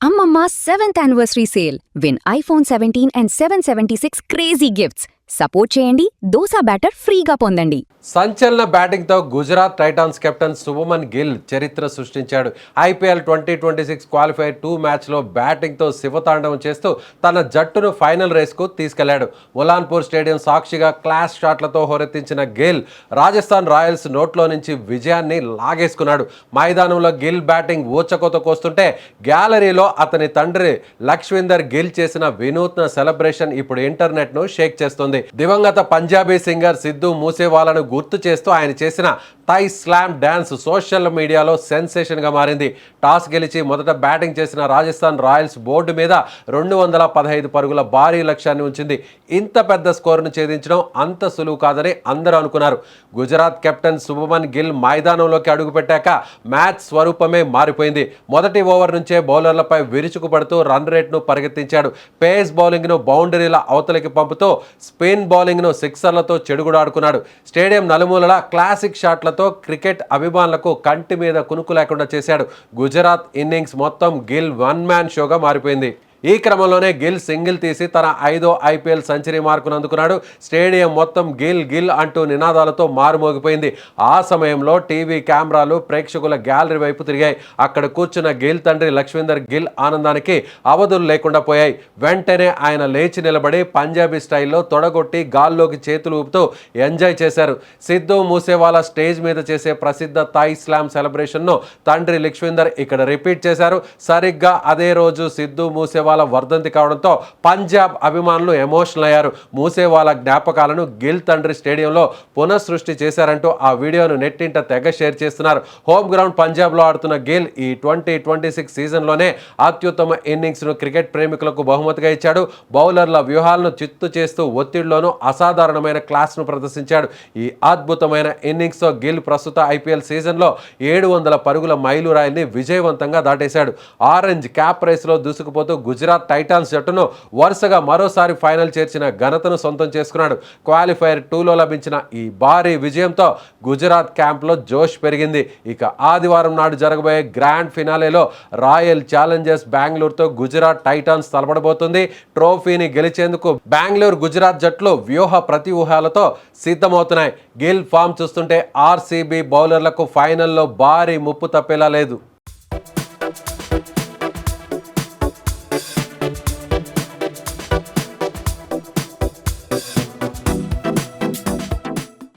Ammamma 7th anniversary sale. Win iPhone 17 and 776 crazy gifts. Support చేయండి, dosa batter ఫ్రీగా పొందండి. సంచలన బ్యాటింగ్తో గుజరాత్ టైటాన్స్ కెప్టెన్ శుభమన్ గిల్ చరిత్ర సృష్టించాడు. ఐపీఎల్ 2026 క్వాలిఫైర్ 2 మ్యాచ్లో బ్యాటింగ్తో శివతాండవం చేస్తూ తన జట్టును ఫైనల్ రేస్కు తీసుకెళ్లాడు. ములాన్పూర్ స్టేడియం సాక్షిగా క్లాస్ షాట్లతో హోరెత్తించిన గిల్ రాజస్థాన్ రాయల్స్ నోట్లో నుంచి విజయాన్ని లాగేసుకున్నాడు. మైదానంలో గిల్ బ్యాటింగ్ ఊచకోత కోస్తుంటే గ్యాలరీలో అతని తండ్రి లక్ష్వీందర్ గిల్ చేసిన వినూత్న సెలబ్రేషన్ ఇప్పుడు ఇంటర్నెట్ను షేక్ చేస్తుంది. దివంగత పంజాబీ సింగర్ సిద్ధు మూసేవాలాను గుర్తు చేస్తూ ఆయన చేసిన థై స్లామ్ డ్యాన్స్ సోషల్ మీడియాలో సెన్సేషన్ గా మారింది. టాస్ గెలిచి మొదట బ్యాటింగ్ చేసిన రాజస్థాన్ రాయల్స్ బోర్డు మీద 215 పరుగుల భారీ లక్ష్యాన్ని ఉంచింది. ఇంత పెద్ద స్కోరును ఛేదించడం అంత సులువు కాదని అందరూ అనుకున్నారు. గుజరాత్ కెప్టెన్ శుభమన్ గిల్ మైదానంలోకి అడుగుపెట్టాక మ్యాచ్ స్వరూపమే మారిపోయింది. మొదటి ఓవర్ నుంచే బౌలర్లపై విరుచుకుపడుతూ రన్ రేట్ను పరిగెత్తించాడు. పేస్ బౌలింగ్ను బౌండరీల అవతలికి పంపుతూ స్పిన్ బౌలింగ్ను సిక్సర్లతో చెడుగుడాడుకున్నాడు. స్టేడియం నలుమూలలా క్లాసిక్ షాట్లతో క్రికెట్ అభిమానులకు కంటి మీద కునుకు లేకుండా చేశాడు. గుజరాత్ ఇన్నింగ్స్ మొత్తం గిల్ వన్ మ్యాన్ షోగా మారిపోయింది. ఈ క్రమంలోనే గిల్ సింగిల్ తీసి తన 5వ ఐపీఎల్ సెంచరీ మార్కును అందుకున్నాడు. స్టేడియం మొత్తం గిల్ గిల్ అంటూ నినాదాలతో మారుమోగిపోయింది. ఆ సమయంలో టీవీ కెమెరాలు ప్రేక్షకుల గ్యాలరీ వైపు తిరిగాయి. అక్కడ కూర్చున్న గిల్ తండ్రి లక్ష్వీందర్ గిల్ ఆనందానికి అవధులు లేకుండా పోయాయి. వెంటనే ఆయన లేచి నిలబడి పంజాబీ స్టైల్లో తొడగొట్టి గాల్లోకి చేతులు ఊపుతూ ఎంజాయ్ చేశారు. సిద్ధు మూసేవాలా స్టేజ్ మీద చేసే ప్రసిద్ధ థై స్లామ్ సెలబ్రేషన్ను తండ్రి లక్ష్వీందర్ ఇక్కడ రిపీట్ చేశారు. సరిగ్గా అదే రోజు సిద్ధు మూసేవాలా వర్ధంతి కావడంతో పంజాబ్ అభిమానులు ఎమోషనల్ అయ్యారు. మూసేవాలా జ్ఞాపకాలను గిల్ తండ్రి స్టేడియంలో పునఃసృష్టి చేశారంటూ ఆ వీడియోను నెట్టింట తెగ షేర్ చేస్తున్నారు. హోమ్ గ్రౌండ్ పంజాబ్లో ఆడుతున్న గిల్ ఈ 2026 సీజన్లోనే అత్యుత్తమ ఇన్నింగ్స్ను క్రికెట్ ప్రేమికులకు బహుమతిగా ఇచ్చాడు. బౌలర్ల వ్యూహాలను చిత్తు చేస్తూ ఒత్తిడిలోనూ అసాధారణమైన క్లాస్ను ప్రదర్శించాడు. ఈ అద్భుతమైన ఇన్నింగ్స్తో గిల్ ప్రస్తుత ఐపీఎల్ సీజన్లో 700 పరుగుల మైలురాయిని విజయవంతంగా దాటేశాడు. ఆరెంజ్ క్యాప్ రేస్లో దూసుకుపోతూ గుజరాత్ టైటాన్స్ జట్టును వరుసగా మరోసారి ఫైనల్ చేర్చిన ఘనతను సొంతం చేసుకున్నాడు. క్వాలిఫైర్ 2లో లభించిన ఈ భారీ విజయంతో గుజరాత్ క్యాంప్లో జోష్ పెరిగింది. ఇక ఆదివారం నాడు జరగబోయే గ్రాండ్ ఫినాలేలో రాయల్ ఛాలెంజర్స్ బెంగళూరుతో గుజరాత్ టైటాన్స్ తలపడబోతుంది. ట్రోఫీని గెలిచేందుకు బెంగళూరు గుజరాత్ జట్లు వ్యూహ ప్రతివ్యూహాలతో సిద్ధమవుతున్నాయి. గిల్ ఫామ్ చూస్తుంటే ఆర్సీబీ బౌలర్లకు ఫైనల్లో భారీ ముప్పు తప్పేలా లేదు.